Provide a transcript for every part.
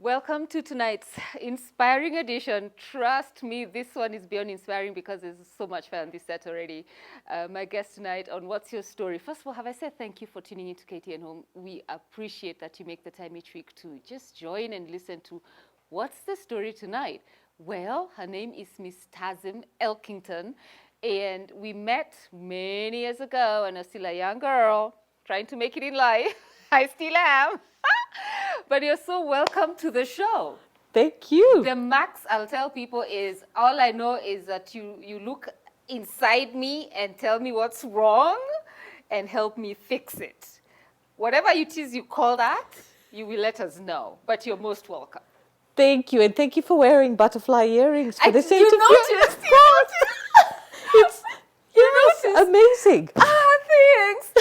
Welcome to tonight's inspiring edition. Trust me, this one is beyond inspiring because there's so much fun on this set already. My guest tonight on What's Your Story? First of all, have I said thank you for tuning into KTN Home? We appreciate that you make the time each week to just join and listen to What's the Story tonight? Well, her name is Miss Tazim Elkington, and we met many years ago, and I'm still a young girl trying to make it in life. I still am. But you're so welcome to the show. Thank you. The max I'll tell people is, all I know is that you look inside me and tell me what's wrong and help me fix it. Whatever it is you call that, you will let us know. But you're most welcome. Thank you. And thank you for wearing butterfly earrings for this interview. You noticed. It's amazing. Thanks.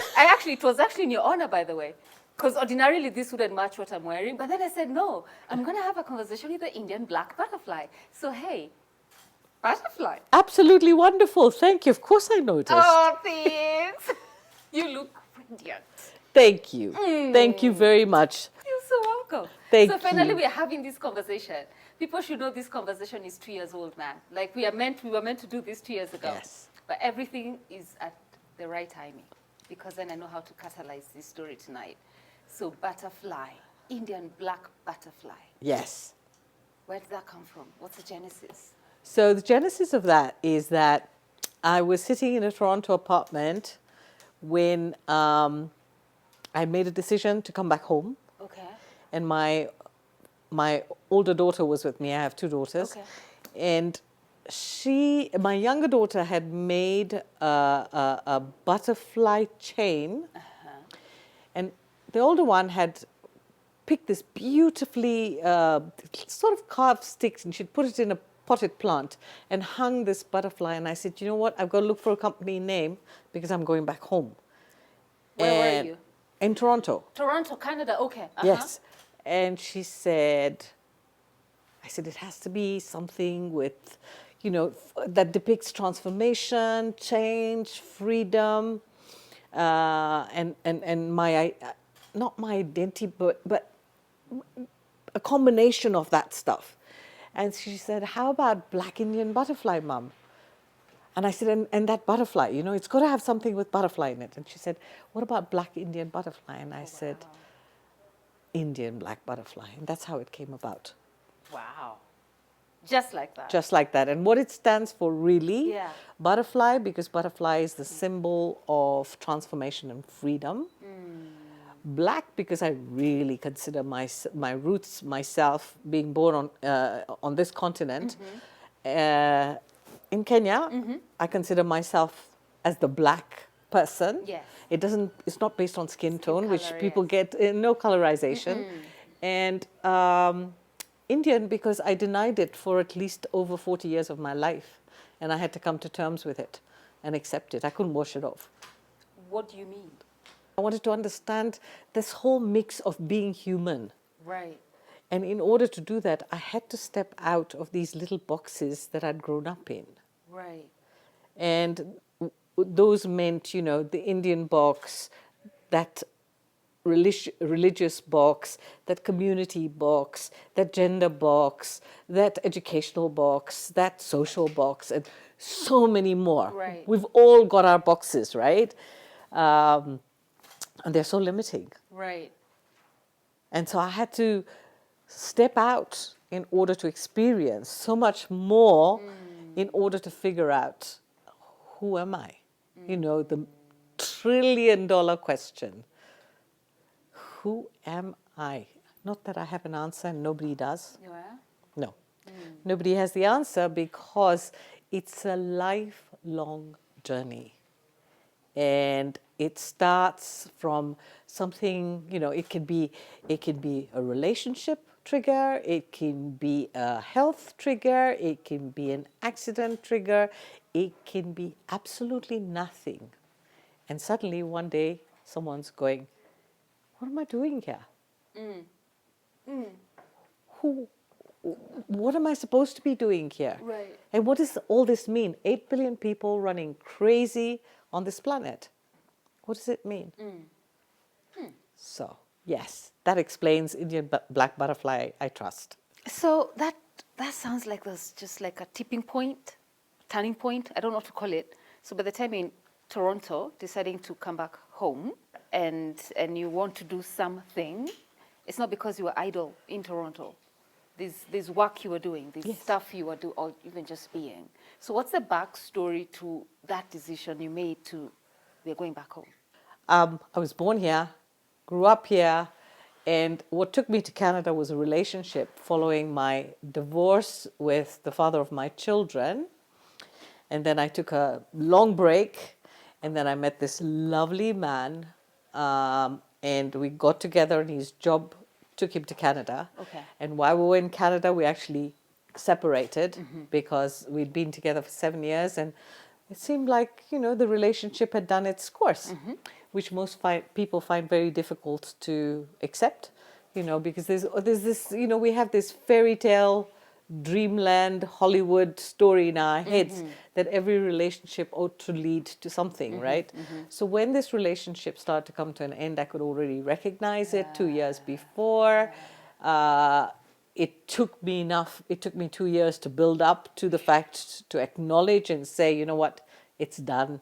It was actually in your honor, by the way. Because ordinarily this wouldn't match what I'm wearing. But then I said, no, I'm going to have a conversation with the Indian black butterfly. So, hey, butterfly. Absolutely wonderful. Thank you. Of course I noticed. Oh, thanks. You look radiant. Thank you. Thank you very much. You're so welcome. Thank So finally you. we are having this conversation. People should know this conversation is 2 years old, man. Like we were meant to do this 2 years ago. Yes. But everything is at the right timing. Because then I know how to catalyze this story tonight. So butterfly, Indian black butterfly. Yes. Where did that come from? What's the genesis? So the genesis of that is that I was sitting in a Toronto apartment when I made a decision to come back home. Okay. And my older daughter was with me. I have two daughters. Okay. And my younger daughter had made a butterfly chain. And the older one had picked this beautifully sort of carved sticks, and she'd put it in a potted plant and hung this butterfly. And I said, you know what? I've got to look for a company name because I'm going back home. Where were you? In Toronto. Toronto, Canada. Okay. Yes. And she said, I said, it has to be something with, that depicts transformation, change, freedom, and my, not my identity, but a combination of that stuff. And she said, how about Black Indian butterfly, Mum? And I said, and that butterfly, it's got to have something with butterfly in it. And she said, what about Black Indian butterfly? And I said, Indian black butterfly. And that's how it came about. Wow. Just like that. Just like that. And what it stands for really, Yeah. butterfly, because butterfly is the symbol of transformation and freedom. Black, because I really consider my roots, myself, being born on this continent. In Kenya, I consider myself as the black person. Yes. It's not based on skin tone, which color, people get, no colorization. And Indian, because I denied it for at least over 40 years of my life. And I had to come to terms with it and accept it. I couldn't wash it off. What do you mean? I wanted to understand this whole mix of being human. Right. And in order to do that, I had to step out of these little boxes that I'd grown up in. Right. And those meant, the Indian box, that religious box, that community box, that gender box, that educational box, that social box, and so many more. Right. We've all got our boxes, right? And they're so limiting. Right. And so I had to step out in order to experience so much more in order to figure out, who am I? The trillion-dollar question. Who am I? Not that I have an answer and nobody does. You are? No. Nobody has the answer because it's a lifelong journey. And it starts from something, it can be a relationship trigger, it can be a health trigger, it can be an accident trigger, it can be absolutely nothing. And suddenly one day someone's going, what am I doing here? What am I supposed to be doing here? Right. And what does all this mean? 8 billion people running crazy on this planet. What does it mean? So Yes, that explains Indian black butterfly, I trust. So that sounds like there's just like a tipping point, turning point. I don't know what to call it. So by the time in Toronto, deciding to come back home and you want to do something, it's not because you were idle in Toronto. There's work you were doing, there's Yes. stuff you were doing, or even just being. So what's the backstory to that decision you made to we're going back home? I was born here, grew up here, and what took me to Canada was a relationship following my divorce with the father of my children. And then I took a long break, and then I met this lovely man, and we got together, and his job took him to Canada. Okay. And while we were in Canada, we actually separated because we'd been together for 7 years, and it seemed like, the relationship had done its course, which most people find very difficult to accept, because there's this, we have this fairy tale, dreamland, Hollywood story in our heads that every relationship ought to lead to something, right? So when this relationship started to come to an end, I could already recognize it 2 years before. It took me 2 years to build up to the fact, to acknowledge and say, you know what, it's done.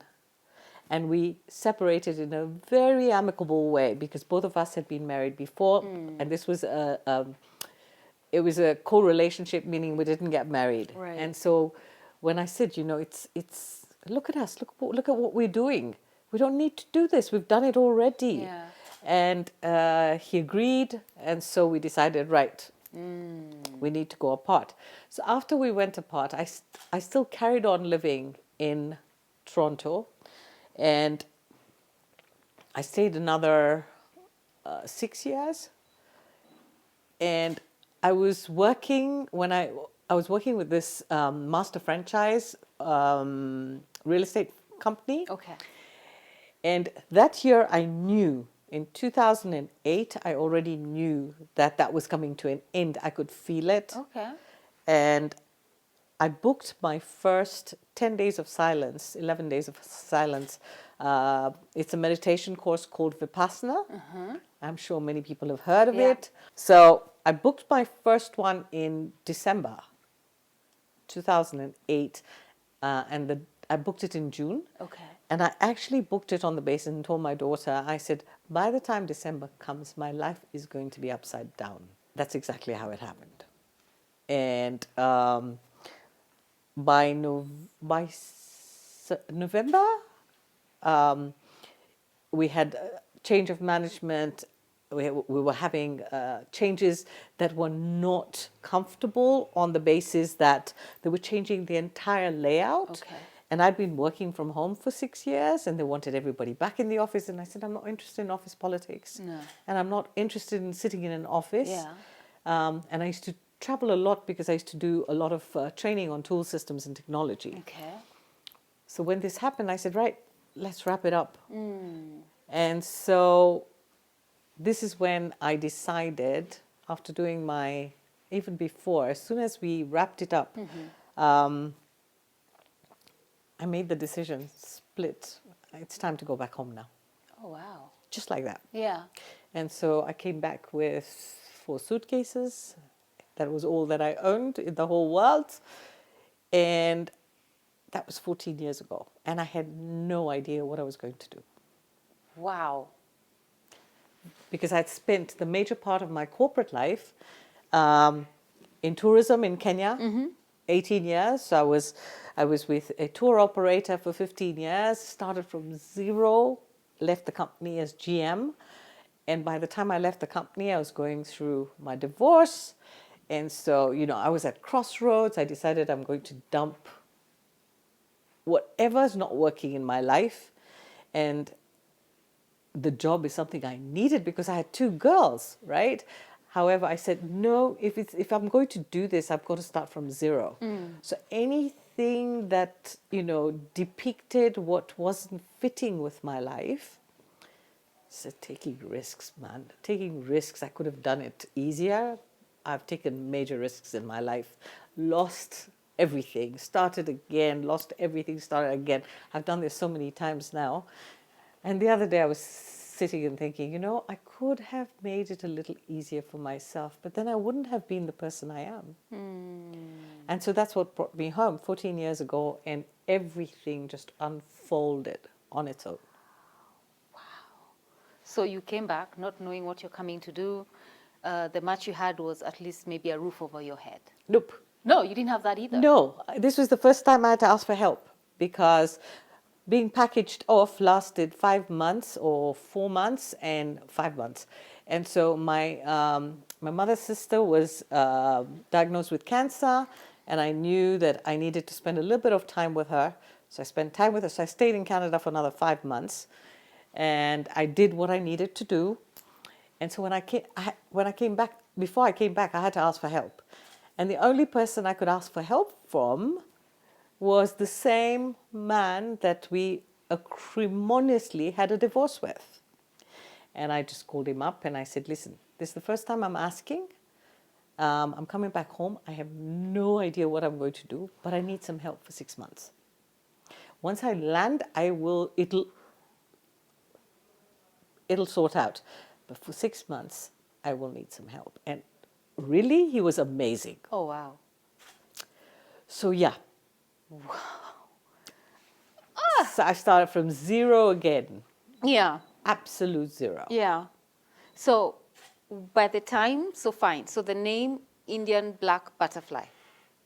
And we separated in a very amicable way because both of us had been married before, and this was it was a co-relationship, meaning we didn't get married. Right. And so when I said, it's look at us, look at what we're doing. We don't need to do this. We've done it already. Yeah. And he agreed, and so we decided, right, we need to go apart. So after we went apart, I still carried on living in Toronto, and I stayed another 6 years. And I was working I was working with this master franchise real estate company. Okay. And that year I knew, in 2008, I already knew that was coming to an end. I could feel it. Okay. And I booked my first 10 days of silence, 11 days of silence. It's a meditation course called Vipassana. I'm sure many people have heard of Yeah. it. So I booked my first one in December 2008, and I booked it in June. Okay. And I actually booked it on the basis and told my daughter, I said, by the time December comes, my life is going to be upside down. That's exactly how it happened. And by November, we had a change of management. We were having changes that were not comfortable on the basis that they were changing the entire layout. Okay. And I'd been working from home for 6 years, and they wanted everybody back in the office. And I said, I'm not interested in office politics. No. And I'm not interested in sitting in an office. Yeah. And I used to travel a lot because I used to do a lot of training on tool systems and technology. Okay. So when this happened, I said, right, let's wrap it up. And so this is when I decided, after doing even before, as soon as we wrapped it up, I made the decision, split. It's time to go back home now. Oh, wow. Just like that. Yeah. And so I came back with 4 suitcases. That was all that I owned in the whole world. And that was 14 years ago. And I had no idea what I was going to do. Wow. Because I'd spent the major part of my corporate life in tourism in Kenya, 18 years. So I was with a tour operator for 15 years, started from zero, left the company as GM. And by the time I left the company, I was going through my divorce. And so, I was at crossroads. I decided I'm going to dump whatever's not working in my life. And the job is something I needed because I had 2 girls, right? However, I said, no, if I'm going to do this, I've got to start from zero. So anything that, depicted what wasn't fitting with my life, so taking risks, man. Taking risks, I could have done it easier. I've taken major risks in my life. Lost everything, started again, lost everything, started again. I've done this so many times now. And the other day I was sitting and thinking, you know, I could have made it a little easier for myself, but then I wouldn't have been the person I am. And so that's what brought me home 14 years ago, and everything just unfolded on its own. So you came back not knowing what you're coming to do. The match you had was at least maybe a roof over your head. Nope. No, you didn't have that either. No, this was the first time I had to ask for help, because being packaged off lasted 5 months or 4 months and 5 months. And so my mother's sister was diagnosed with cancer, and I knew that I needed to spend a little bit of time with her. So I spent time with her. So I stayed in Canada for another 5 months, and I did what I needed to do. And so when I came back, before I came back, I had to ask for help. And the only person I could ask for help from was the same man that we acrimoniously had a divorce with. And I just called him up and I said, listen, this is the first time I'm asking. I'm coming back home. I have no idea what I'm going to do, but I need some help for 6 months. Once I land, it'll sort out. But for 6 months, I will need some help. And really, he was amazing. Oh, wow. So yeah. So I started from zero again. Yeah. Absolute zero. Yeah. So by the time, so fine. So the name Indian Black Butterfly,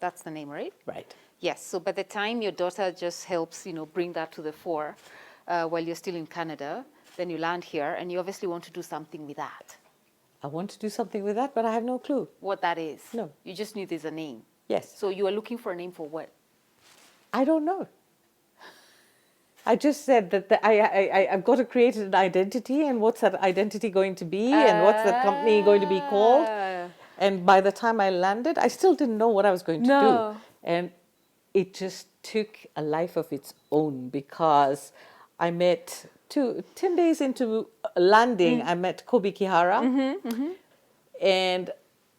that's the name, right? Right. Yes. So by the time your daughter just helps, bring that to the fore while you're still in Canada, then you land here and you obviously want to do something with that. I want to do something with that, but I have no clue. What that is? No. You just knew there's a name. Yes. So you are looking for a name for what? I don't know. I just said that I've got to create an identity, and what's that identity going to be, and what's that company going to be called. And by the time I landed, I still didn't know what I was going to do. And it just took a life of its own, because I met 10 days into landing, I met Kobe Kihara. And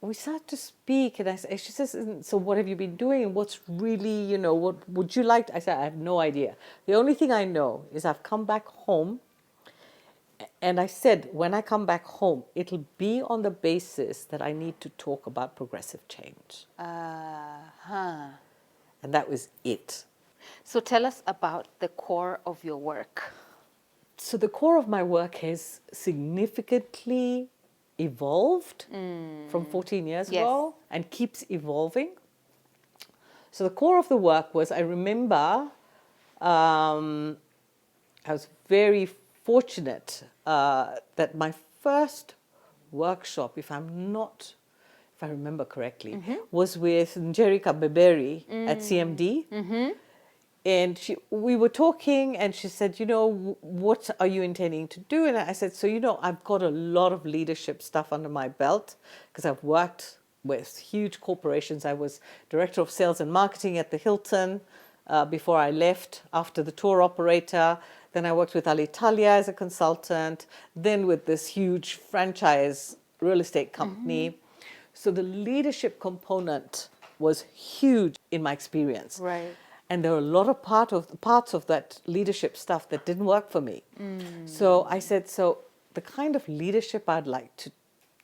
we started to speak, and she says, so what have you been doing? What's really, what would you like? I said, I have no idea. The only thing I know is I've come back home. And I said, when I come back home, it'll be on the basis that I need to talk about progressive change. And that was it. So tell us about the core of your work. So the core of my work has significantly evolved from 14 years ago and keeps evolving. So the core of the work was, I remember I was very fortunate that my first workshop, if I remember correctly, was with Njerika Beberi at CMD. And we were talking, and she said, what are you intending to do? And I said, so, I've got a lot of leadership stuff under my belt, because I've worked with huge corporations. I was director of sales and marketing at the Hilton before I left, after the tour operator. Then I worked with Alitalia as a consultant, then with this huge franchise real estate company. So the leadership component was huge in my experience. Right. And there were a lot of parts of that leadership stuff that didn't work for me. So I said, so the kind of leadership I'd like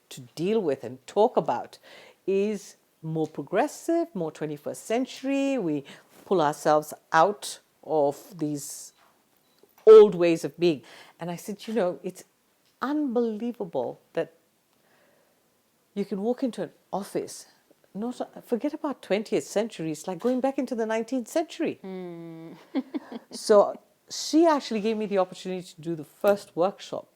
to deal with and talk about is more progressive, more 21st century. We pull ourselves out of these old ways of being. And I said, it's unbelievable that you can walk into an office, forget about 20th century, it's like going back into the 19th century. So she actually gave me the opportunity to do the first workshop.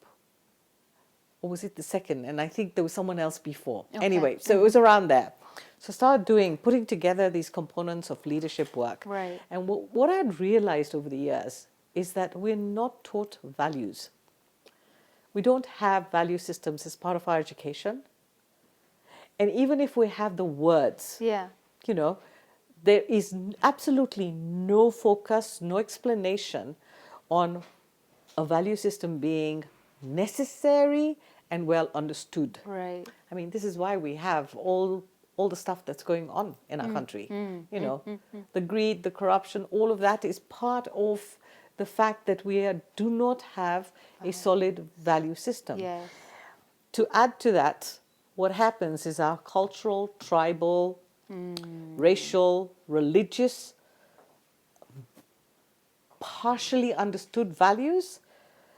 Or was it the second? And I think there was someone else before. Okay. Anyway, so it was around there. So I started putting together these components of leadership work. Right. And what I'd realized over the years is that we're not taught values. We don't have value systems as part of our education. And even if we have the words, there is absolutely no focus, no explanation on a value system being necessary and well understood. Right. I mean, this is why we have all the stuff that's going on in our country. The greed, the corruption, all of that is part of the fact that do not have a solid value system. Yes. To add to that, what happens is our cultural, tribal, racial, religious, partially understood values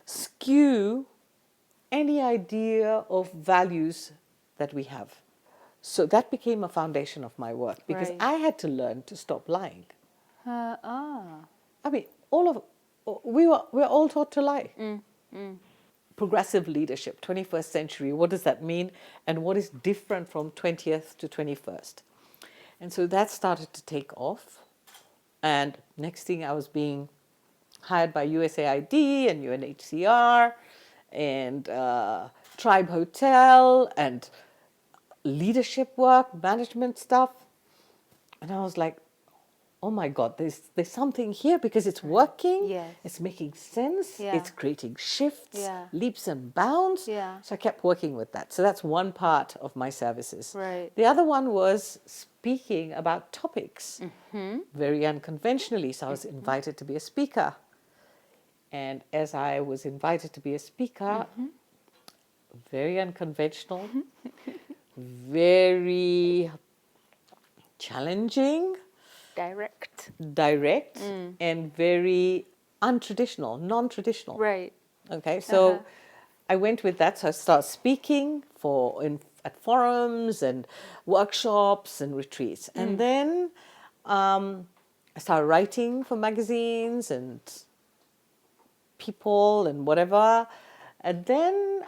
skew any idea of values that we have. So that became a foundation of my work, because Right. I had to learn to stop lying. Ah. I mean, we're all taught to lie. Progressive leadership, 21st century, what does that mean? And what is different from 20th to 21st? And so that started to take off. And next thing, I was being hired by USAID and UNHCR and Tribe Hotel and leadership work, management stuff. And I was like, oh my God, there's something here, because it's working, Yes. it's making sense, Yeah. it's creating shifts, Yeah. leaps and bounds. Yeah. So I kept working with that. So that's one part of my services. Right. The other one was speaking about topics, very unconventionally. So I was invited to be a speaker. And as I was invited to be a speaker, very unconventional, very challenging, direct, and very untraditional, non-traditional. Right. Okay, so I went with that. So I started speaking at forums and workshops and retreats. And then I started writing for magazines and people and whatever. And then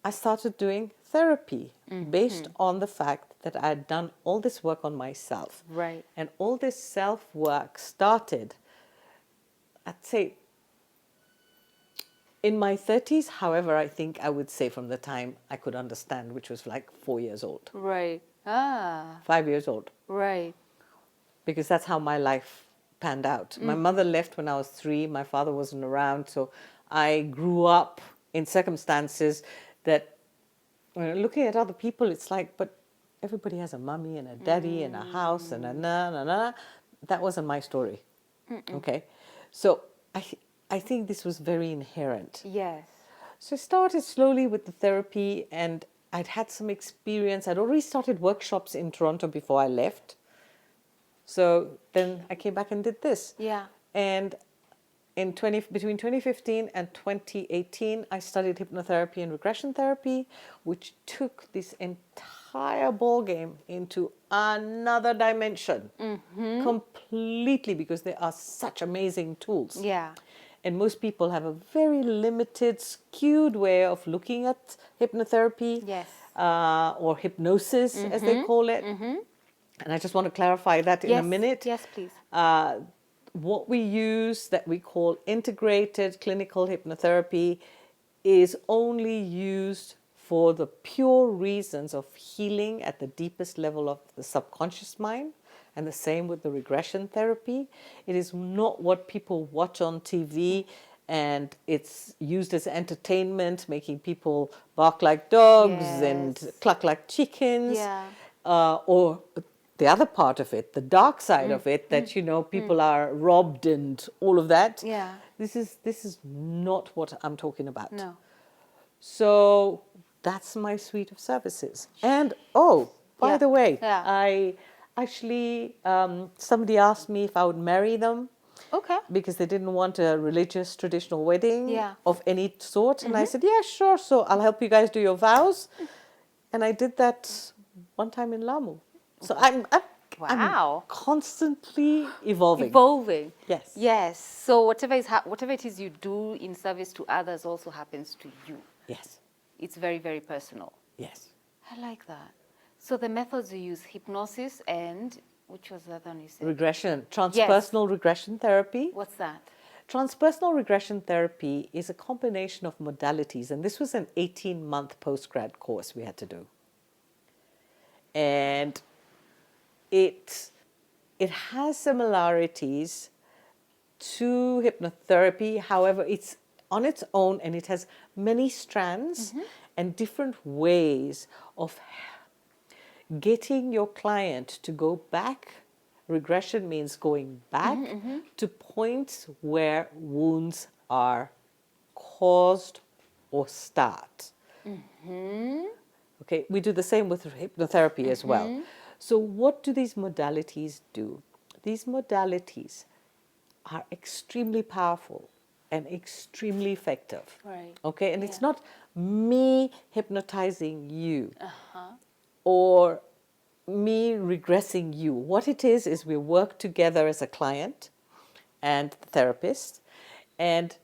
I started doing therapy based on the fact that I had done all this work on myself. Right. And all this self-work started, I'd say, in my 30s. However, I think I would say from the time I could understand, which was like 4 years old, Right. Ah. 5 years old, Right. because that's how my life panned out. My mother left when I was 3. My father wasn't around. So I grew up in circumstances that, looking at other people, it's like, but everybody has a mummy and a daddy and a house and a na. That wasn't my story. Okay. So I think this was very inherent. Yes. So I started slowly with the therapy, and I'd had some experience. I'd already started workshops in Toronto before I left. So then I came back and did this. Yeah. And between 2015 and 2018, I studied hypnotherapy and regression therapy, which took this entire ball game into another dimension, completely, because they are such amazing tools. Yeah. And most people have a very limited, skewed way of looking at hypnotherapy. Yes. Or hypnosis, as they call it. And I just want to clarify that in a minute. Yes, please. What we use that we call integrated clinical hypnotherapy is only used for the pure reasons of healing at the deepest level of the subconscious mind. And the same with the regression therapy. It is not what people watch on TV, and it's used as entertainment, making people bark like dogs and cluck like chickens. Yeah. Or the other part of it, the dark side of it, that people are robbed and all of that. Yeah. This is not what I'm talking about. No. So that's my suite of services. And by the way, I actually somebody asked me if I would marry them. Okay. Because they didn't want a religious traditional wedding of any sort. And I said, yeah, sure. So I'll help you guys do your vows. And I did that one time in Lamu. So I'm constantly evolving. Evolving. Yes. Yes. So whatever it is you do in service to others also happens to you. Yes. It's very, very personal. Yes. I like that. So the methods you use, hypnosis and, which was the other one you said? Regression, transpersonal regression therapy. What's that? Transpersonal regression therapy is a combination of modalities, and this was an 18-month postgrad course we had to do. And it has similarities to hypnotherapy. However, it's on its own, and it has many strands and different ways of getting your client to go back Regression means going back to points where wounds are caused or start. Okay, we do the same with hypnotherapy as well. So what do these modalities do? These modalities are extremely powerful and extremely effective. Right. Okay, and Yeah. it's not me hypnotizing you or me regressing you. What it is we work together as a client and therapist, and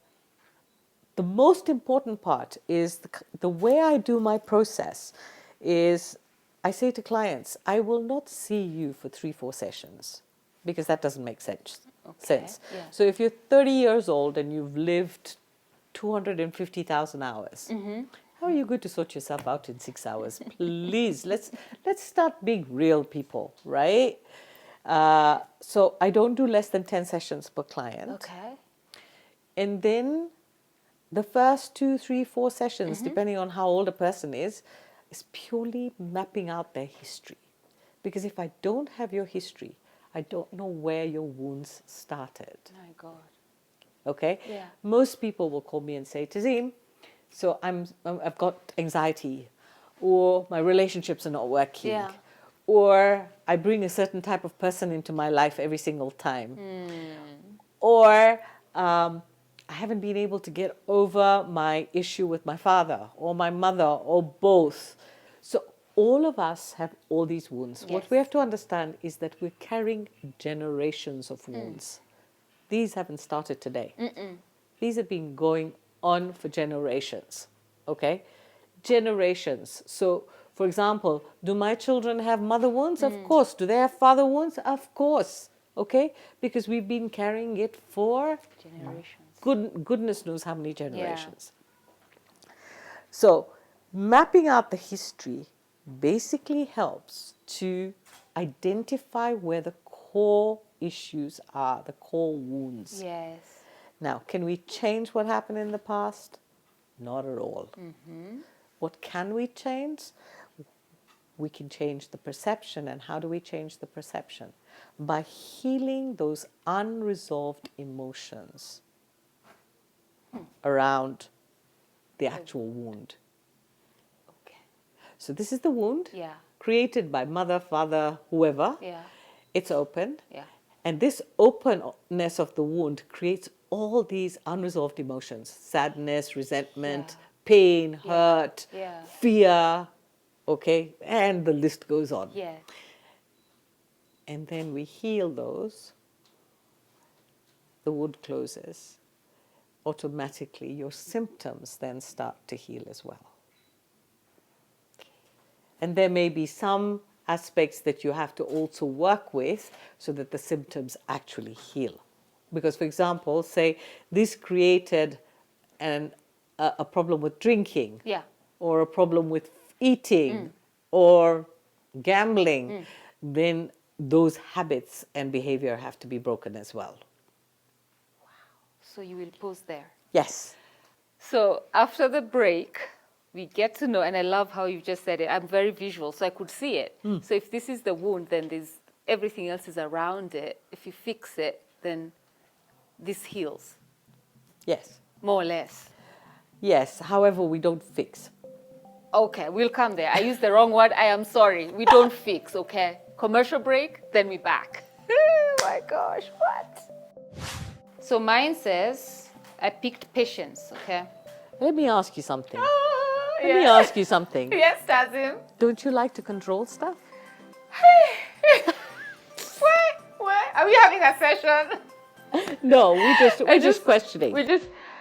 the most important part is the way I do my process is I say to clients, I will not see you for 3-4 sessions because that doesn't make sense. Yeah. So if you're 30 years old and you've lived 250,000 hours, how are you going to sort yourself out in 6 hours? Please, let's start being real people, right? So I don't do less than 10 sessions per client. Okay. And then the first 2, 3, 4 sessions, depending on how old a person is purely mapping out their history. Because if I don't have your history, I don't know where your wounds started. My God. Okay? Yeah. Most people will call me and say, Tazim, so I've got anxiety, or my relationships are not working, Yeah. or I bring a certain type of person into my life every single time, or I haven't been able to get over my issue with my father or my mother or both. So all of us have all these wounds. Yes. What we have to understand is that we're carrying generations of wounds. These haven't started today. These have been going on for generations, okay? Generations. So, for example, do my children have mother wounds? Of course. Do they have father wounds? Of course, okay? Because we've been carrying it for Generations. goodness knows how many generations. So, mapping out the history basically helps to identify where the core issues are, the core wounds. Yes. Now, can we change what happened in the past? Not at all. What can we change? We can change the perception. And how do we change the perception? By healing those unresolved emotions around the actual wound. Okay. So this is the wound Yeah. created by mother, father, whoever. Yeah. It's open. Yeah. And this openness of the wound creates all these unresolved emotions: sadness, resentment, pain, hurt, fear, okay? And the list goes on. Yeah. And then we heal those, the wound closes. Automatically, your symptoms then start to heal as well. And there may be some aspects that you have to also work with so that the symptoms actually heal. Because, for example, say this created a problem with drinking, Yeah. or a problem with eating, or gambling, then those habits and behavior have to be broken as well. So you will pause there. Yes. So after the break, we get to know, and I love how you just said it. I'm very visual, so I could see it. So if this is the wound, then there's everything else is around it. If you fix it, then this heals, Yes. more or less. Yes. However, we don't fix. Okay, we'll come there. I used the wrong word. I am sorry. We don't fix, okay? Commercial break, then we back. Oh my gosh, what? So mine says, I picked patience, okay? Let me ask you something. Let Yeah. me ask you something. Yes, Tazim. Don't you like to control stuff? Where? Are we having a session? No, we're just questioning.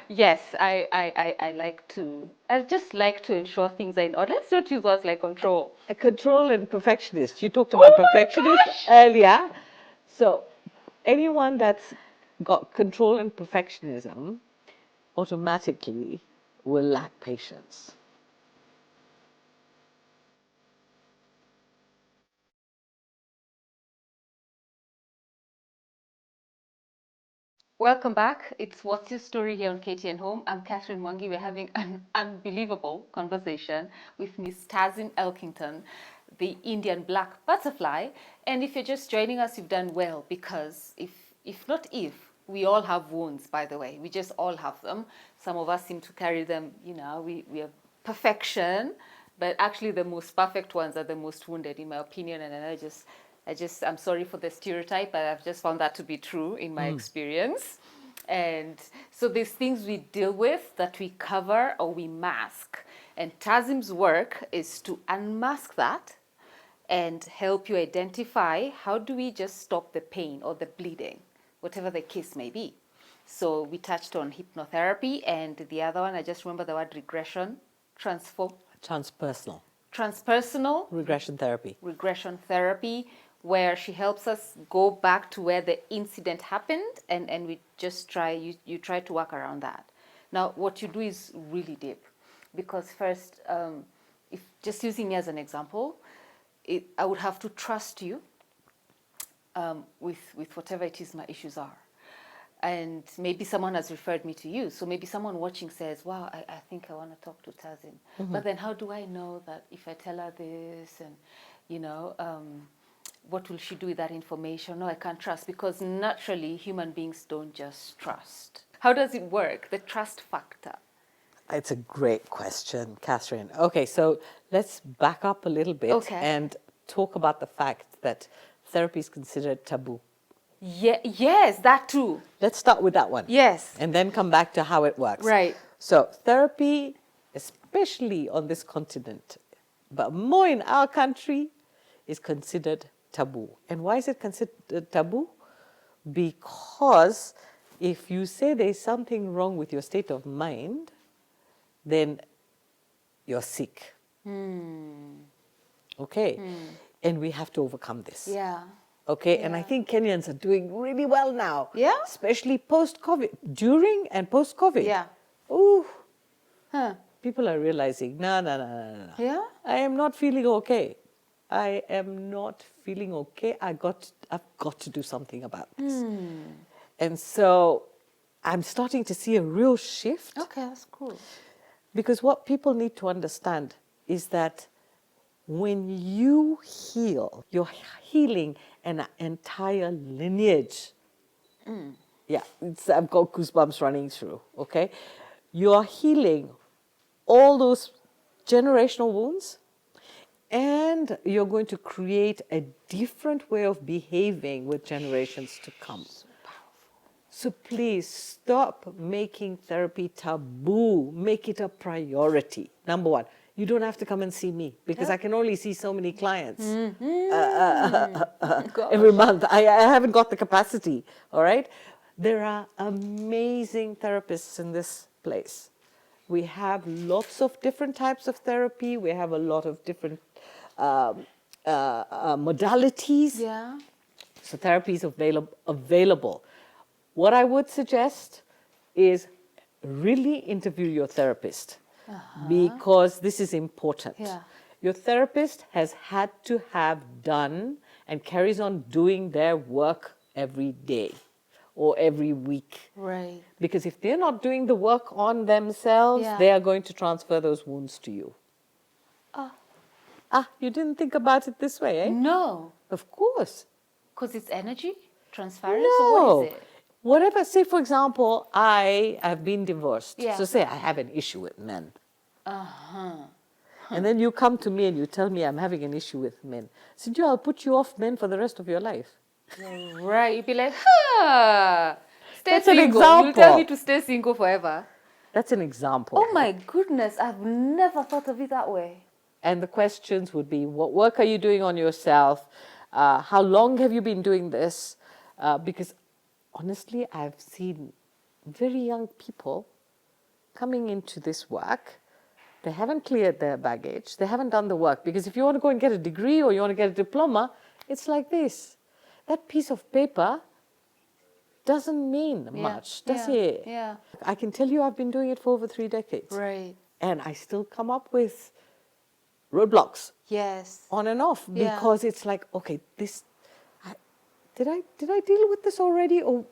Yes, I like to, I just like to ensure things are in order. Let's not use words like control. A control and perfectionist. You talked about perfectionist earlier. So anyone that's got control and perfectionism automatically will lack patience. Welcome back. It's What's Your Story here on KTN Home. I'm Catherine Mwangi. We're having an unbelievable conversation with Miss Tazim Elkington, the Indian black butterfly. And if you're just joining us, you've done well, because we all have wounds, by the way. We just all have them. Some of us seem to carry them, we have perfection, but actually the most perfect ones are the most wounded, in my opinion. And I'm sorry for the stereotype, but I've just found that to be true in my experience. And so there's things we deal with that we cover or we mask. And Tazim's work is to unmask that and help you identify, how do we just stop the pain or the bleeding, whatever the case may be. So we touched on hypnotherapy, and the other one, I just remember the word regression, Transpersonal. Transpersonal. Regression therapy. Regression therapy, where she helps us go back to where the incident happened, and we just you try to work around that. Now, what you do is really deep, because first, if just using me as an example, I would have to trust you with whatever it is my issues are. And maybe someone has referred me to you. So maybe someone watching says, wow, I think I want to talk to Tazim. Mm-hmm. But then how do I know that if I tell her this and, what will she do with that information? No, I can't trust, because naturally human beings don't just trust. How does it work, the trust factor? It's a great question, Catherine. Okay, so let's back up a little bit and talk about the fact that therapy is considered taboo. Yeah, yes, that too. Let's start with that one. Yes. And then come back to how it works. Right. So therapy, especially on this continent, but more in our country, is considered taboo. And why is it considered taboo? Because if you say there's something wrong with your state of mind, then you're sick. Okay? And we have to overcome this. Yeah. Okay? Yeah. And I think Kenyans are doing really well now. Yeah? Especially post-COVID. During and post-COVID. Yeah. Ooh. Huh. People are realizing, no. Yeah? I am not feeling okay. I am not feeling okay. I've got to do something about this. And so I'm starting to see a real shift. Okay, that's cool. Because what people need to understand is that when you heal, you're healing an entire lineage. Yeah, I've got goosebumps running through, okay? You're healing all those generational wounds, and you're going to create a different way of behaving with generations to come. So powerful. So please stop making therapy taboo. Make it a priority. Number one, you don't have to come and see me, because I can only see so many clients every month. I haven't got the capacity, all right? There are amazing therapists in this place. We have lots of different types of therapy. We have a lot of different modalities. Yeah. So therapy is available. What I would suggest is really interview your therapist, because this is important. Yeah. Your therapist has had to have done and carries on doing their work every day or every week. Right. Because if they're not doing the work on themselves, they are going to transfer those wounds to you. You didn't think about it this way, eh? No. Of course. Because it's energy? Transference? No. Or what is it? Whatever, say for example, I have been divorced. Yeah. So say I have an issue with men. Uh-huh. And then you come to me and you tell me I'm having an issue with men. I said, I'll put you off men for the rest of your life. Right. You'd be like, stay That's single. an example. You tell me to stay single forever. That's an example. Oh my goodness, I've never thought of it that way. And the questions would be, what work are you doing on yourself? How long have you been doing this? Because honestly, I've seen very young people coming into this work. They haven't cleared their baggage. They haven't done the work. Because if you want to go and get a degree or you want to get a diploma, it's like this. That piece of paper doesn't mean much, does it? Yeah. I can tell you I've been doing it for over 3 decades. Right. And I still come up with roadblocks. Yes. On and off, because it's like, okay, did I deal with this already, or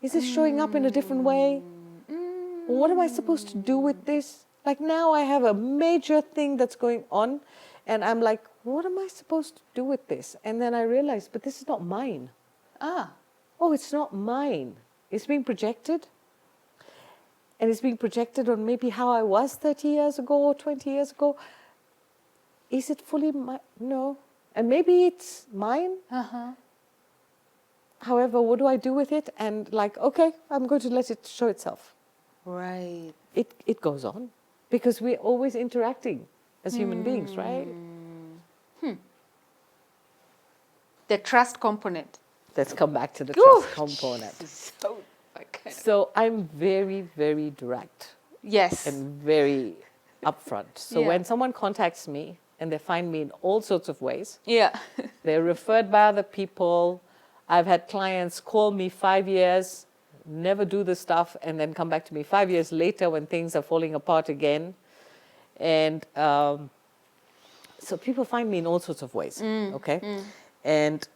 is this showing up in a different way? What am I supposed to do with this? Like now I have a major thing that's going on, And I'm like, what am I supposed to do with this? And then I realized, but this is not mine. Ah. Oh, it's not mine. It's being projected. And it's being projected on maybe how I was 30 years ago or 20 years ago. Is it fully mine? No. And maybe it's mine. Uh-huh. However, what do I do with it? And like, okay, I'm going to let it show itself. Right. It goes on. Because we're always interacting as human beings, right? The trust component. Let's come back to the Ooh, trust component. So, okay. So I'm very, very direct Yes. and very upfront. So Yeah. when someone contacts me and they find me in all sorts of ways, Yeah. they're referred by other people. I've had clients call me 5 years, never do the stuff, and then come back to me 5 years later when things are falling apart again. And so people find me in all sorts of ways, okay? And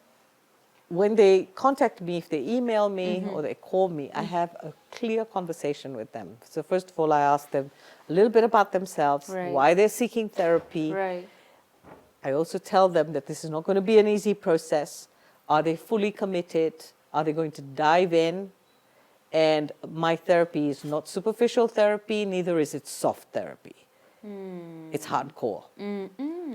when they contact me, if they email me or they call me, I have a clear conversation with them. So first of all, I ask them a little bit about themselves, Right. why they're seeking therapy. Right. I also tell them that this is not going to be an easy process. Are they fully committed? Are they going to dive in? And my therapy is not superficial therapy, neither is it soft therapy. It's hardcore.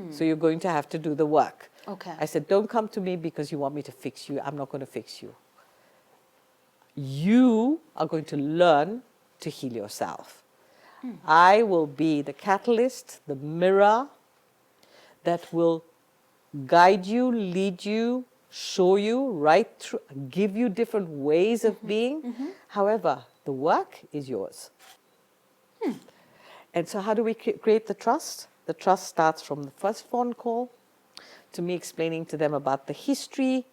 So you're going to have to do the work. Okay. I said, don't come to me because you want me to fix you. I'm not going to fix you. You are going to learn to heal yourself. I will be the catalyst, the mirror that will guide you, lead you, show you right through, give you different ways of being. However, the work is yours. And so how do we create the trust? The trust starts from the first phone call to me explaining to them about the history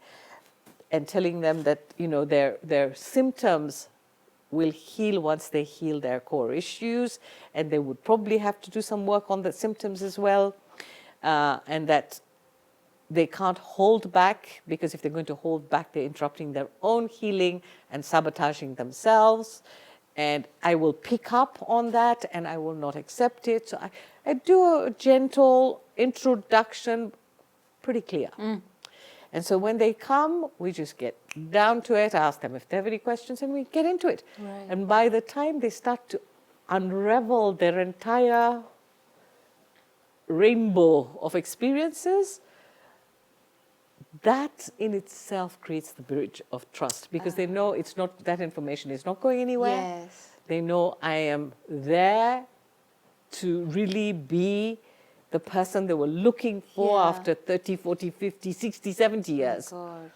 and telling them that, you know, their symptoms will heal once they heal their core issues, and they would probably have to do some work on the symptoms as well, and that they can't hold back, because if they're going to hold back, they're interrupting their own healing and sabotaging themselves. And I will pick up on that and I will not accept it. So I do a gentle introduction, pretty clear. And so when they come, we just get down to it, ask them if they have any questions, and we get into it. Right. And by the time they start to unravel their entire rainbow of experiences, that in itself creates the bridge of trust, because they know it's not, that information is not going anywhere. Yes. They know I am there to really be the person they were looking for Yeah. after 30, 40, 50, 60, 70 years, Oh God.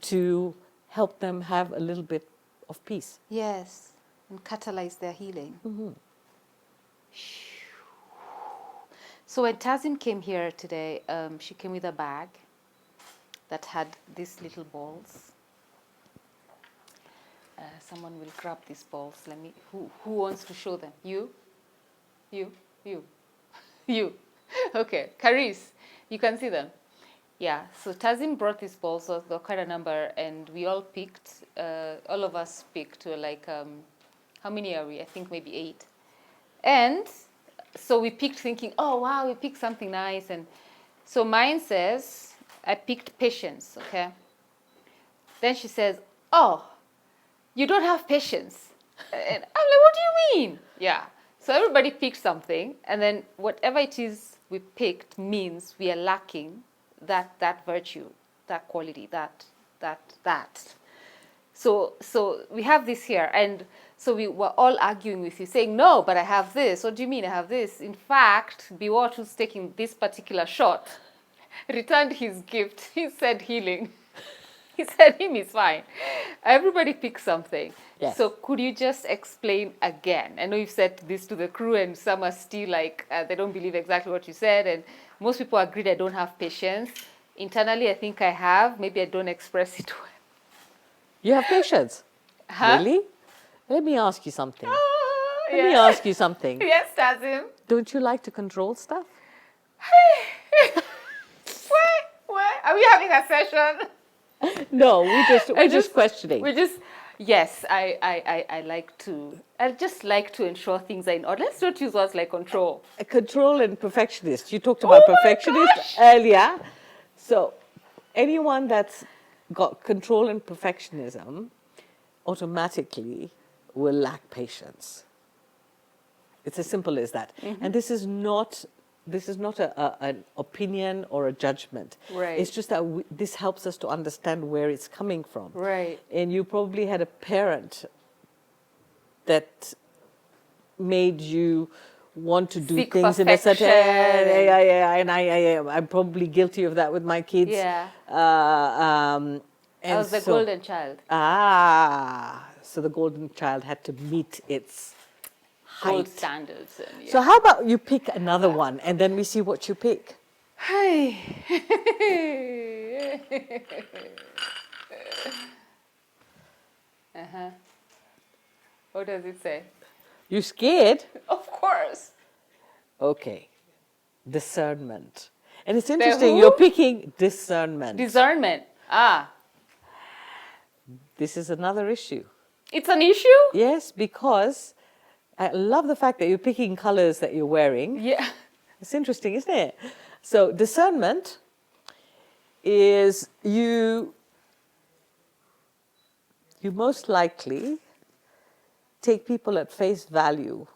to help them have a little bit of peace. Yes. And catalyze their healing. So when Tazim came here today, she came with a bag that had these little balls. Someone will grab these balls. Let me. Who wants to show them? You. Okay, Caris, you can see them. Yeah. So Tazim brought these balls. So there were quite a number, and we all picked. All of us picked. Like, how many are we? I think maybe 8. And so we picked, thinking, oh wow, we picked something nice. And so mine says, I picked patience, okay? Then she says, oh, you don't have patience. And I'm like, what do you mean? Yeah. So everybody picked something, and then whatever it is we picked means we are lacking that virtue, that quality, that. So we have this here, and so we were all arguing with you, saying, no, but I have this. What do you mean I have this? In fact, Biwot, who's taking this particular shot, returned his gift. He said healing. He said him is fine. Everybody picked something. Yes. So could you just explain again? I know you've said this to the crew, and some are still like, they don't believe exactly what you said, and most people agreed I don't have patience. Internally, I think I have. Maybe I don't express it well. You have patience? Huh? Really? Let me ask you something. Let me Yeah. ask you something. Yes, Tazim. Don't you like to control stuff? Where? Are we having a session? No, we're just questioning. We just, Yes, I just like to ensure things are in order. Let's not use words like control. A control and perfectionist. You talked Oh about my perfectionist gosh! earlier. So anyone that's got control and perfectionism automatically will lack patience. It's as simple as that. And this is not an opinion or a judgment. Right. It's just that this helps us to understand where it's coming from. Right. And you probably had a parent that made you want to do Seek things in a certain. perfection. Yeah, and I'm probably guilty of that with my kids. Yeah. And I was the so, golden child. So the golden child had to meet its Gold height. standards. And yeah. So how about you pick another one and then we see what you pick? Hey. Uh-huh. What does it say? You scared? Of course. Okay. Discernment. And it's interesting, who? you're picking discernment. Discernment. Ah. This is another issue. It's an issue? Yes, because I love the fact that you're picking colors that you're wearing. Yeah. It's interesting, isn't it? So discernment is you most likely take people at face value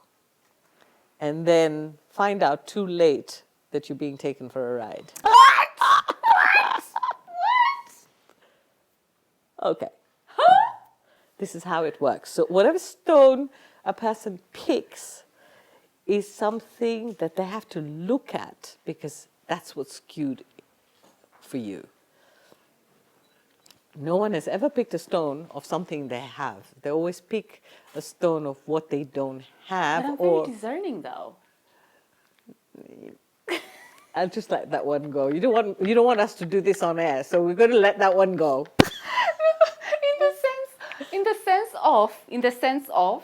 and then find out too late that you're being taken for a ride. What? Okay. This is how it works. So whatever stone a person picks is something that they have to look at because that's what's skewed for you. No one has ever picked a stone of something they have. They always pick a stone of what they don't have. But I'm very discerning though. I'll just let that one go. You don't want us to do this on air, so we're going to let that one go. in the sense of,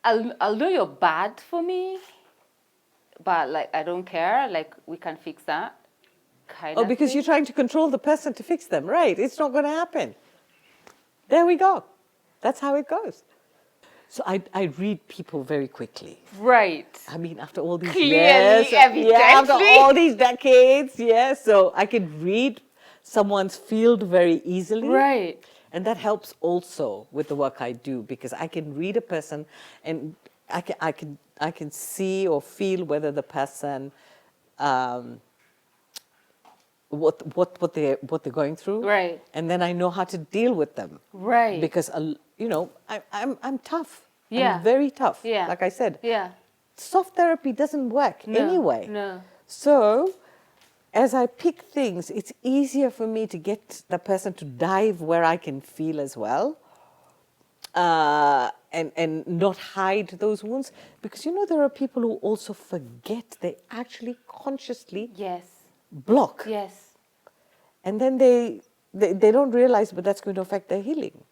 I'll know you're bad for me, but like I don't care. Like we can fix that. Kind of Because thing. you're trying to control the person to fix them, right? It's not going to happen. There we go. That's how it goes. So I read people very quickly. Right. I mean, after all these Clearly, years, evidently. after all these decades, so I can read someone's field very easily. Right. And that helps also with the work I do because I can read a person and I can see or feel whether the person what they're going through. Right. And then I know how to deal with them. Right. Because I'm tough. Yeah. I'm very tough. Yeah. Like I said. Yeah. Soft therapy doesn't work anyway. No. So as I pick things, it's easier for me to get the person to dive where I can feel as well. And not hide those wounds. Because there are people who also forget. They actually consciously Yes. block. Yes. And then they don't realize, but that's going to affect their healing.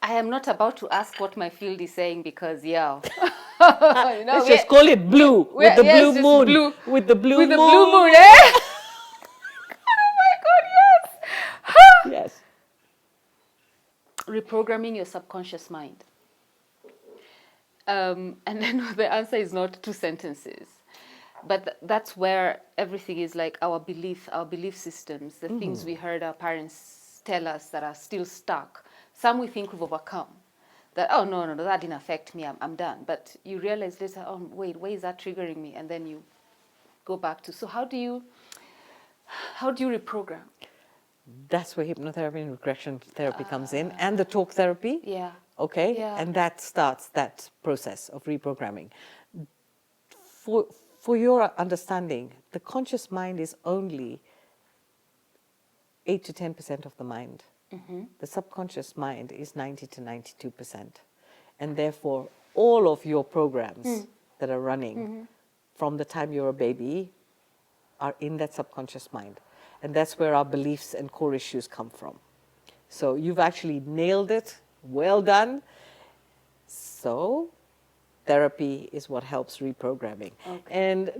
I am not about to ask what my field is saying because, Let's just call it blue with the blue moon. With the blue moon. With the blue moon, eh? Oh my God, yes. Yes. Reprogramming your subconscious mind. And then the answer is not 2 sentences. But that's where everything is like our belief systems, the things we heard our parents tell us that are still stuck. Some we think we've overcome. That, oh, no, that didn't affect me, I'm done. But you realize later, oh, wait, why is that triggering me? And then you go back to, so how do you reprogram? That's where hypnotherapy and regression therapy comes in, and the talk therapy. Yeah. Okay? Yeah. And that starts that process of reprogramming. For your understanding, the conscious mind is only 8 to 10% of the mind. Mm-hmm. The subconscious mind is 90 to 92%. And therefore, all of your programs that are running from the time you're a baby are in that subconscious mind. And that's where our beliefs and core issues come from. So you've actually nailed it. Well done. So therapy is what helps reprogramming. Okay. And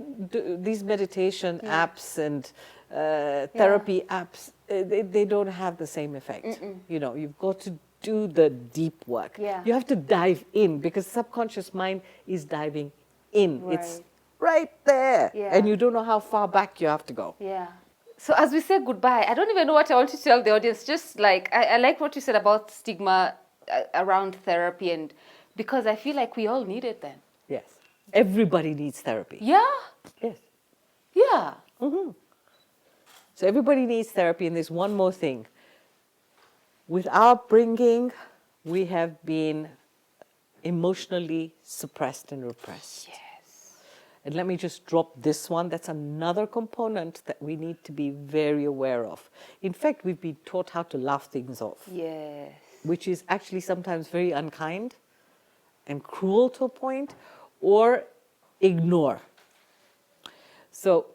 these meditation apps and therapy apps they don't have the same effect. You know, you've got to do the deep work. Yeah. You have to dive in, because subconscious mind is diving in. It's right there. Yeah. And you don't know how far back you have to go. Yeah. So as we say goodbye, I don't even know what I want to tell the audience. Just like, I like what you said about stigma around therapy, and because I feel like we all need it then. Yes. Everybody needs therapy. Yeah. Yes. Yeah. So everybody needs therapy. And there's one more thing. With our upbringing, we have been emotionally suppressed and repressed. Yes. And let me just drop this one. That's another component that we need to be very aware of. In fact, we've been taught how to laugh things off, Yes. which is actually sometimes very unkind and cruel to a point, or ignore. So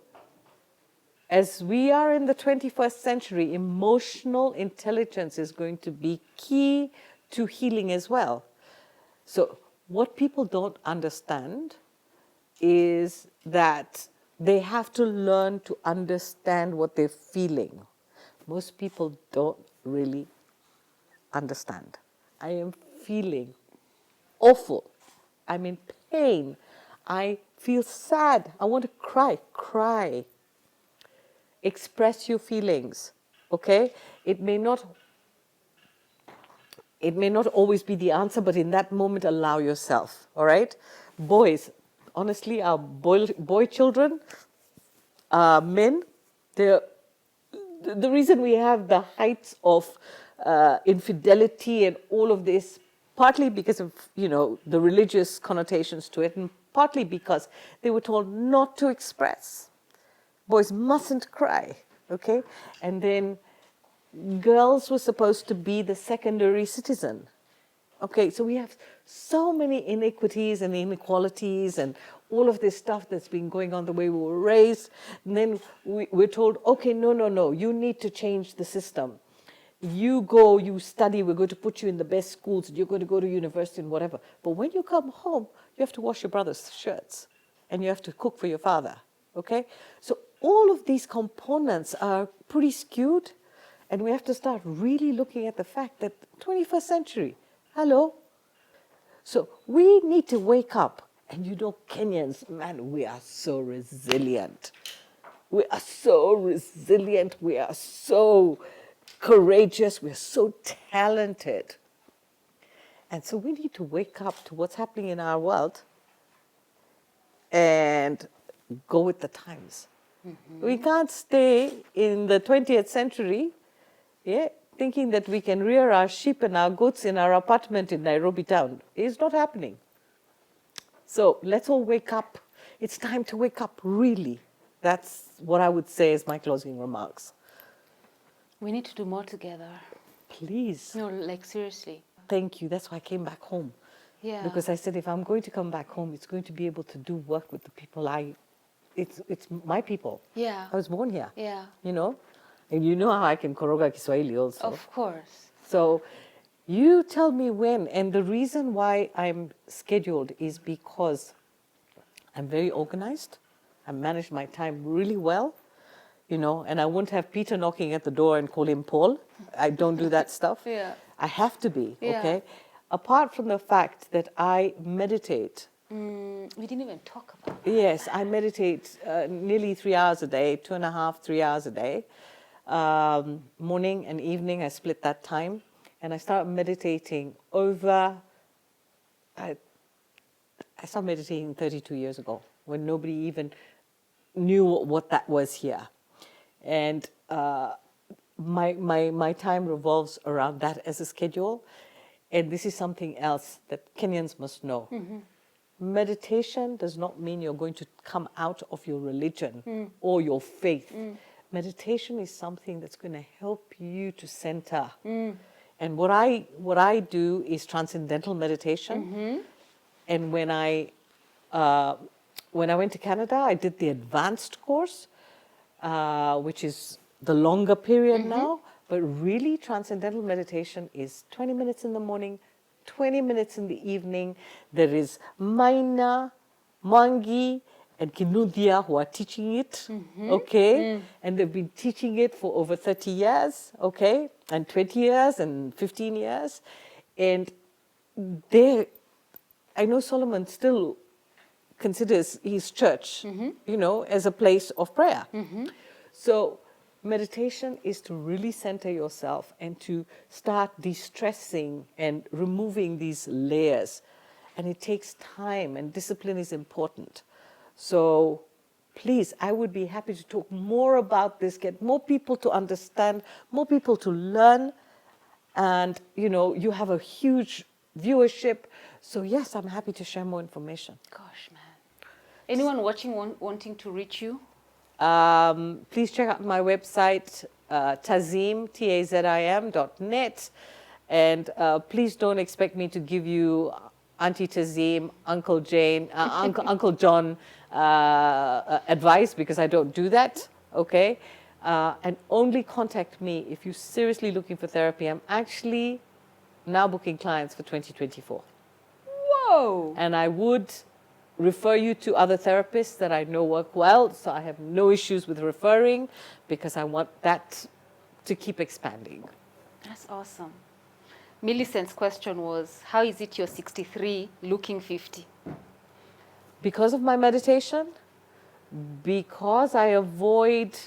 as we are in the 21st century, emotional intelligence is going to be key to healing as well. So what people don't understand is that they have to learn to understand what they're feeling. Most people don't really understand. I am feeling awful. I'm in pain. I feel sad. I want to cry. Cry. Express your feelings, okay? It may not always be the answer, but in that moment, allow yourself, all right? Boys, honestly, our boy children, men, the reason we have the heights of infidelity and all of this, partly because of, you know, the religious connotations to it, and partly because they were told not to express. Boys mustn't cry, okay? And then girls were supposed to be the secondary citizen. Okay, so we have so many inequities and inequalities and all of this stuff that's been going on the way we were raised. And then we're told, okay, no, you need to change the system. You go, you study, we're going to put you in the best schools, you're going to go to university and whatever. But when you come home, you have to wash your brother's shirts and you have to cook for your father, okay? So all of these components are pretty skewed, and we have to start really looking at the fact that 21st century, hello? So we need to wake up. And you know, Kenyans, man, we are so resilient. We are so resilient. We are so courageous. We are so talented. And so we need to wake up to what's happening in our world and go with the times. We can't stay in the 20th century, thinking that we can rear our sheep and our goats in our apartment in Nairobi town. It's not happening. So let's all wake up. It's time to wake up, really. That's what I would say is my closing remarks. We need to do more together. Please. No, like seriously. Thank you. That's why I came back home. Yeah. Because I said, if I'm going to come back home, it's going to be able to do work with the people it's my people. Yeah. I was born here. Yeah. You know? And you know how I can koroga Kiswahili also. Of course. So you tell me when. And the reason why I'm scheduled is because I'm very organized. I manage my time really well, you know, and I won't have Peter knocking at the door and call him Paul. I don't do that stuff. Yeah. I have to be, Yeah. okay? Apart from the fact that I meditate. We didn't even talk about it. Yes, I meditate nearly 3 hours a day, 2.5, 3 hours a day. Morning and evening, I split that time. And I started meditating I started meditating 32 years ago, when nobody even knew what that was here. And my time revolves around that as a schedule. And this is something else that Kenyans must know. Meditation does not mean you're going to come out of your religion or your faith. Meditation is something that's going to help you to center. And what I do is transcendental meditation. And when I went to Canada, I did the advanced course, which is the longer period now. But really, transcendental meditation is 20 minutes in the morning, 20 minutes in the evening. There is Maina, Mwangi, and Kinudia who are teaching it, okay? And they've been teaching it for over 30 years, okay? And 20 years and 15 years. And I know Solomon still considers his church, you know, as a place of prayer. So meditation is to really center yourself and to start de-stressing and removing these layers. And it takes time, and discipline is important. So please, I would be happy to talk more about this, get more people to understand, more people to learn. And, you know, you have a huge viewership. So yes, I'm happy to share more information. Gosh, man. Anyone watching wanting to reach you? Please check out my website, Tazim, Tazim.net. And please don't expect me to give you Auntie Tazim, Uncle Jane, Uncle John advice, because I don't do that, okay? And only contact me if you're seriously looking for therapy. I'm actually now booking clients for 2024. Whoa! And I would refer you to other therapists that I know work well, so I have no issues with referring, because I want that to keep expanding. That's awesome. Millicent's question was, how is it you're 63 looking 50? Because of my meditation, because I avoid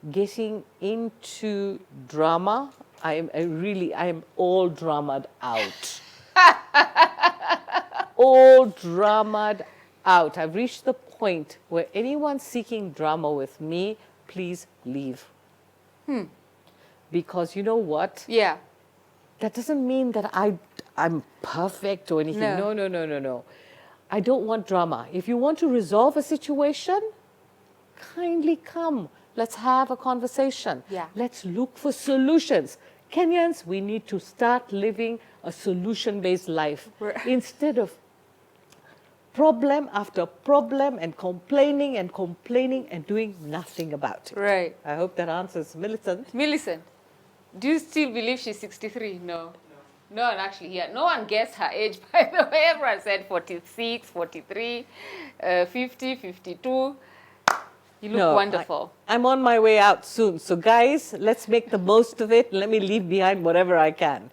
getting into drama. I am all dramaed out. All dramaed out. I've reached the point where anyone seeking drama with me, please leave. Because you know what? Yeah. That doesn't mean that I'm perfect or anything. No. I don't want drama. If you want to resolve a situation, kindly come. Let's have a conversation. Yeah. Let's look for solutions. Kenyans, we need to start living a solution-based life instead of problem after problem and complaining and doing nothing about it. Right. I hope that answers Millicent. Millicent, do you still believe she's 63? No. No one actually here. No one guessed her age, by the way. Everyone said 46, 43, 50, 52. You look wonderful. I'm on my way out soon. So guys, let's make the most of it. Let me leave behind whatever I can.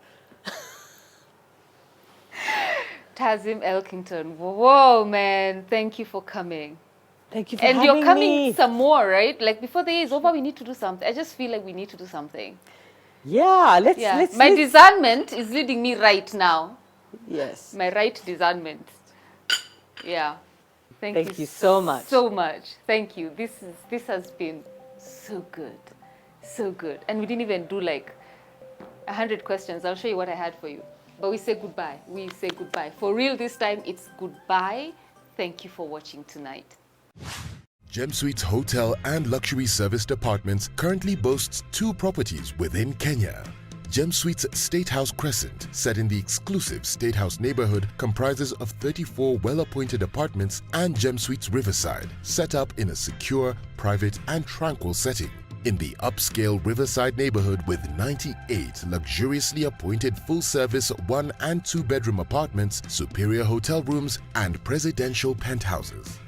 Tazim Elkington. Whoa, man. Thank you for coming. Thank you for having me. And you're coming some more, right? Like before the year is over, we need to do something. I just feel like we need to do something. Yeah, let's. My discernment is leading me right now. Yes. My right discernment. Yeah. Thank you so much. So much. Thank you. This has been so good. So good. And we didn't even do like 100 questions. I'll show you what I had for you. But we say goodbye. We say goodbye. For real this time, it's goodbye. Thank you for watching tonight. Gem Suites Hotel and Luxury Serviced Apartments currently boasts 2 properties within Kenya. Gem Suites State House Crescent, set in the exclusive State House neighborhood, comprises of 34 well-appointed apartments, and Gem Suites Riverside, set up in a secure, private and tranquil setting. In the upscale Riverside neighborhood with 98 luxuriously appointed full-service 1- and 2-bedroom apartments, superior hotel rooms and presidential penthouses.